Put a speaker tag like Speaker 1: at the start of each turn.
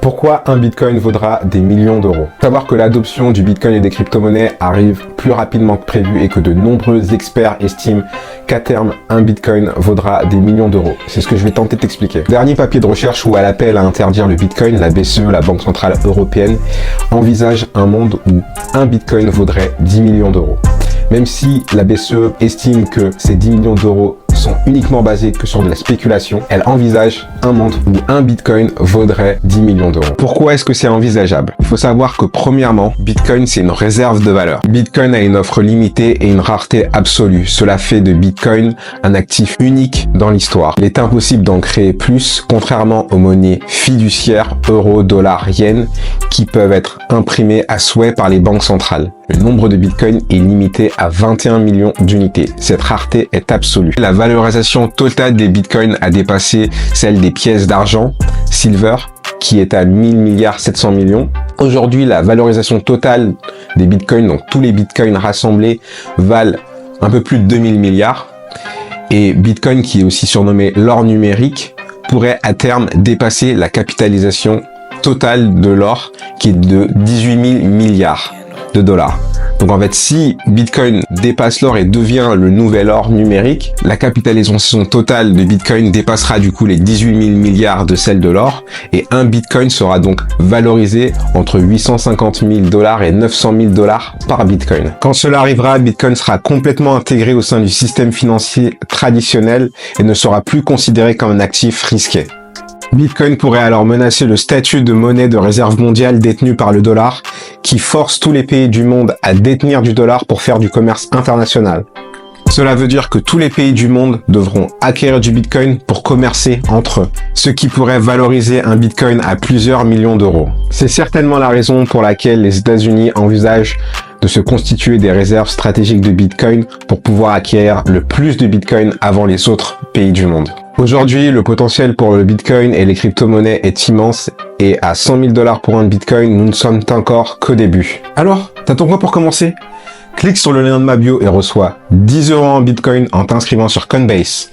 Speaker 1: Pourquoi un bitcoin vaudra des millions d'euros? Savoir que l'adoption du bitcoin et des crypto-monnaies arrive plus rapidement que prévu et que de nombreux experts estiment qu'à terme, un bitcoin vaudra des millions d'euros. C'est ce que je vais tenter de t'expliquer. Dernier papier de recherche où elle appelle à interdire le bitcoin, la BCE, la Banque Centrale Européenne, envisage un monde où un bitcoin vaudrait 10 millions d'euros. Même si la BCE estime que ces 10 millions d'euros sont uniquement basés que sur de la spéculation, elle envisage un monde où un bitcoin vaudrait 10 millions d'euros. Pourquoi est-ce que c'est envisageable? Il faut savoir que premièrement, bitcoin c'est une réserve de valeur. Bitcoin a une offre limitée et une rareté absolue. Cela fait de bitcoin un actif unique dans l'histoire. Il est impossible d'en créer plus, contrairement aux monnaies fiduciaires, euros, dollars, yens, qui peuvent être imprimées à souhait par les banques centrales. Le nombre de bitcoins est limité à 21 millions d'unités. Cette rareté est absolue. La valorisation totale des bitcoins a dépassé celle des pièces d'argent, silver, qui est à 1000 milliards 700 millions. Aujourd'hui, la valorisation totale des bitcoins, donc tous les bitcoins rassemblés, valent un peu plus de 2000 milliards. Et bitcoin, qui est aussi surnommé l'or numérique, pourrait à terme dépasser la capitalisation totale de l'or, qui est de 18 000 milliards de dollars. Donc en fait, si Bitcoin dépasse l'or et devient le nouvel or numérique, la capitalisation totale de Bitcoin dépassera du coup les 18 000 milliards de celle de l'or et un Bitcoin sera donc valorisé entre 850 000 dollars et 900 000 dollars par Bitcoin. Quand cela arrivera, Bitcoin sera complètement intégré au sein du système financier traditionnel et ne sera plus considéré comme un actif risqué. Bitcoin pourrait alors menacer le statut de monnaie de réserve mondiale détenue par le dollar, qui force tous les pays du monde à détenir du dollar pour faire du commerce international. Cela veut dire que tous les pays du monde devront acquérir du Bitcoin pour commercer entre eux, ce qui pourrait valoriser un Bitcoin à plusieurs millions d'euros. C'est certainement la raison pour laquelle les États-Unis envisagent de se constituer des réserves stratégiques de Bitcoin pour pouvoir acquérir le plus de Bitcoin avant les autres pays du monde. Aujourd'hui, le potentiel pour le Bitcoin et les crypto-monnaies est immense et à 100 000 dollars pour un Bitcoin, nous ne sommes encore qu'au début. Alors, t'attends quoi pour commencer? Clique sur le lien de ma bio et reçois 10 € en Bitcoin en t'inscrivant sur Coinbase.